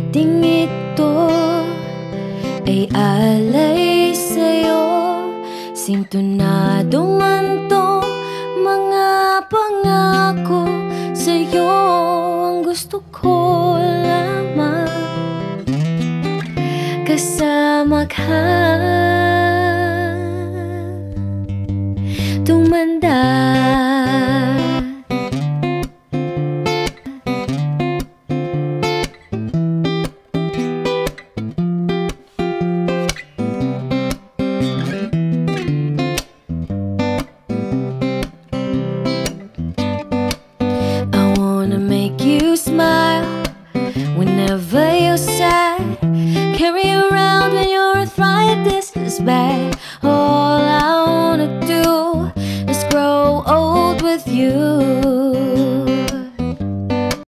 ating ito ay alay sa'yo. Sintonado man tong mga pangako sa'yo. Ang gusto ko lamang kasama ka, tumanda. Smile whenever you're sad. Carry around when your arthritis is bad. All I wanna do is grow old with you.